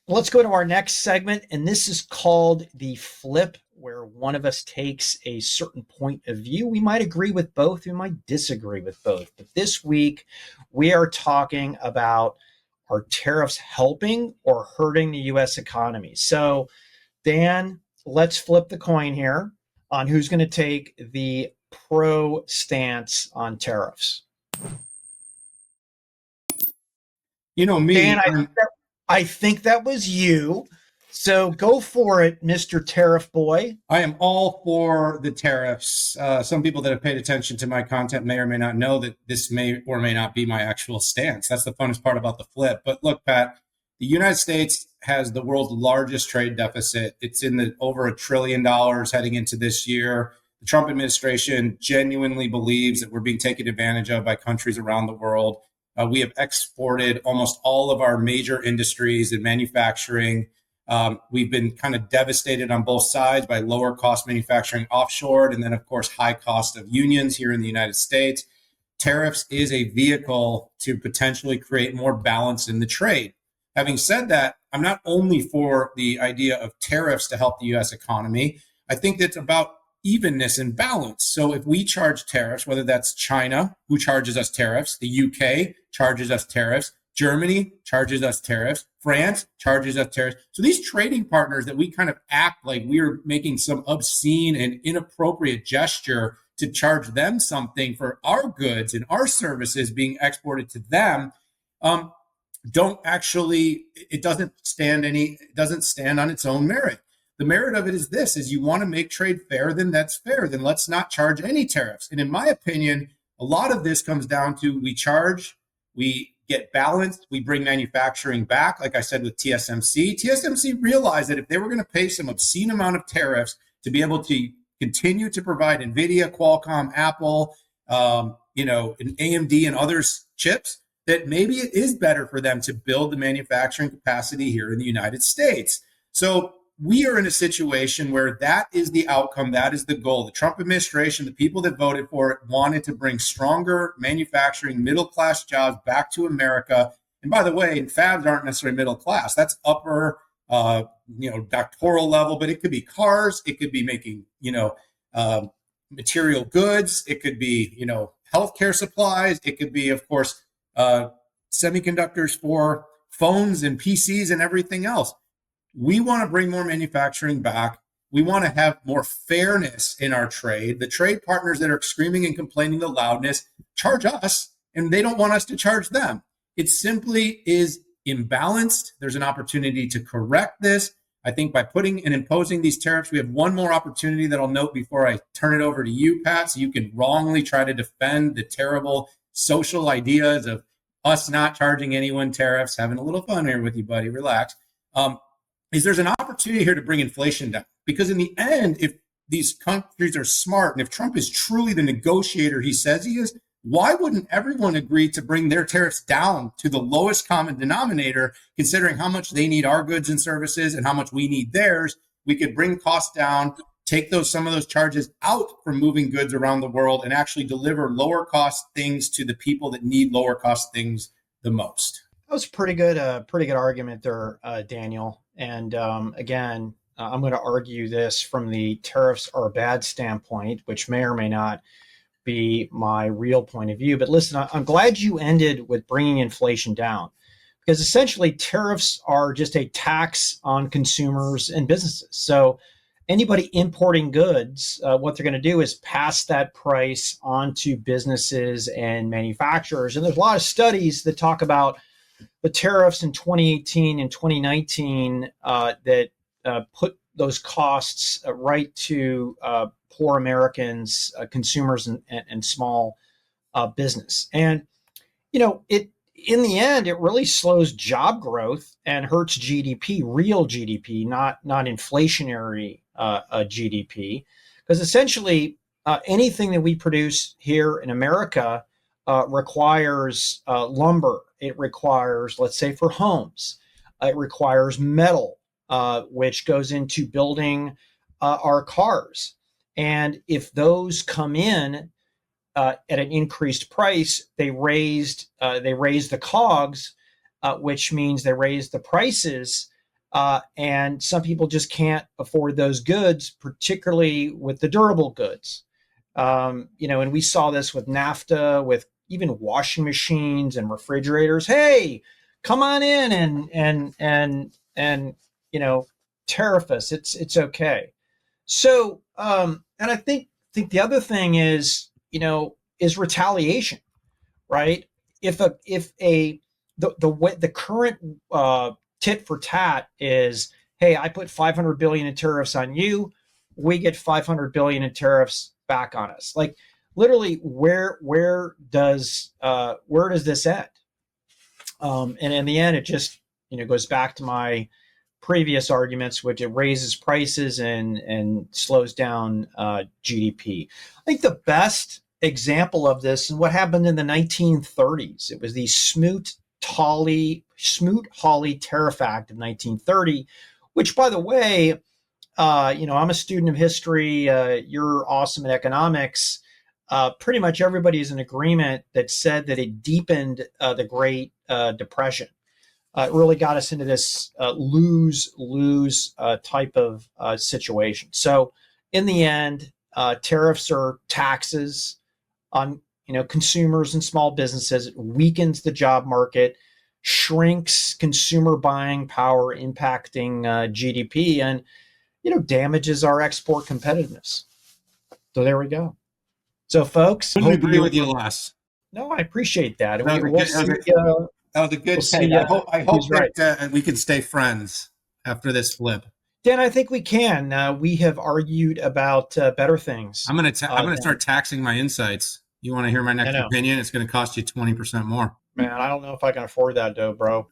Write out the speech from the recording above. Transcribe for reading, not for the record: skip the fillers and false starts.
Let's go to our next segment, and this is called the flip, where one of us takes a certain point of view. We might agree with both, we might disagree with both. But this week, we are talking about, are tariffs helping or hurting the US economy? So, Dan, let's flip the coin here on who's going to take the pro stance on tariffs. You know Dan, me, I think that was you. So go for it, Mr. Tariff Boy. I am all for the tariffs. Some people that have paid attention to my content may or may not know that this may or may not be my actual stance. That's the funnest part about the flip. But look, Pat, the United States has the world's largest trade deficit. It's in the over $1 trillion heading into this year. The Trump administration genuinely believes that we're being taken advantage of by countries around the world. We have exported almost all of our major industries and manufacturing. We've been kind of devastated on both sides by lower cost manufacturing offshore, and then, of course, high cost of unions here in the United States. Tariffs is a vehicle to potentially create more balance in the trade. Having said that, I'm not only for the idea of tariffs to help the U.S. economy. I think it's about evenness and balance. So if we charge tariffs, whether that's China, who charges us tariffs, the UK charges us tariffs, Germany charges us tariffs, France charges us tariffs. So these trading partners that we kind of act like we're making some obscene and inappropriate gesture to charge them something for our goods and our services being exported to them, don't actually, it doesn't stand on its own merit. The merit of it is this, is you want to make trade fair, then that's fair. Then let's not charge any tariffs. And in my opinion, a lot of this comes down to we charge, we get balanced, we bring manufacturing back. Like I said with TSMC realized that if they were going to pay some obscene amount of tariffs to be able to continue to provide NVIDIA, Qualcomm, Apple, and AMD and others chips, that maybe it is better for them to build the manufacturing capacity here in the United States. So we are in a situation where that is the outcome, that is the goal. The Trump administration, the people that voted for it, wanted to bring stronger manufacturing, middle-class jobs back to America. And by the way, fabs aren't necessarily middle class. That's upper, doctoral level, but it could be cars, it could be making, material goods, it could be, healthcare supplies, it could be, of course, semiconductors for phones and PCs and everything else. We want to bring more manufacturing back. We want to have more fairness in our trade. The trade partners that are screaming and complaining the loudness charge us, and they don't want us to charge them. It simply is imbalanced. There's an opportunity to correct this. I think by putting and imposing these tariffs, we have one more opportunity that I'll note before I turn it over to you, Pat, so you can wrongly try to defend the terrible social ideas of us not charging anyone tariffs. Having a little fun here with you, buddy. Relax. Is there's an opportunity here to bring inflation down. Because in the end, if these countries are smart and if Trump is truly the negotiator he says he is, why wouldn't everyone agree to bring their tariffs down to the lowest common denominator, considering how much they need our goods and services and how much we need theirs? We could bring costs down, take some of those charges out from moving goods around the world and actually deliver lower cost things to the people that need lower cost things the most. That was pretty good argument there, Daniel. And again, I'm going to argue this from the tariffs are bad standpoint, which may or may not be my real point of view. But listen, I'm glad you ended with bringing inflation down, because essentially tariffs are just a tax on consumers and businesses. So anybody importing goods, what they're going to do is pass that price on to businesses and manufacturers. And there's a lot of studies that talk about the tariffs in 2018 and 2019 that put those costs right to poor Americans, consumers, and small business. And it in the end, it really slows job growth and hurts GDP, real GDP, not inflationary GDP, because essentially anything that we produce here in America requires lumber. It requires, let's say, for homes, it requires metal, which goes into building our cars. And if those come in at an increased price, they raise the COGS, which means they raise the prices. And some people just can't afford those goods, particularly with the durable goods. And we saw this with NAFTA, with even washing machines and refrigerators. Hey, come on in and tariff us. It's okay. So, and I think the other thing is retaliation, right? If the current tit for tat is, hey, I put 500 billion in tariffs on you, we get 500 billion in tariffs back on us. Like literally, where does this end? And in the end, it just goes back to my previous arguments, which it raises prices and slows down GDP. I think the best example of this is what happened in the 1930s. It was the Smoot-Hawley Tariff Act of 1930, which, by the way, I'm a student of history. You're awesome at economics. Pretty much everybody's in agreement that said that it deepened the Great Depression. It really got us into this lose-lose type of situation. So, in the end, tariffs are taxes on consumers and small businesses. It weakens the job market, shrinks consumer buying power, impacting GDP, and damages our export competitiveness. So there we go. So, folks, Couldn't agree with you less. No, I appreciate that. That was a good take. I hope that we can stay friends after this flip. Dan, I think we can. We have argued about better things. I'm gonna start taxing my insights. You want to hear my next opinion? It's going to cost you 20% more. Man, I don't know if I can afford that, though, bro.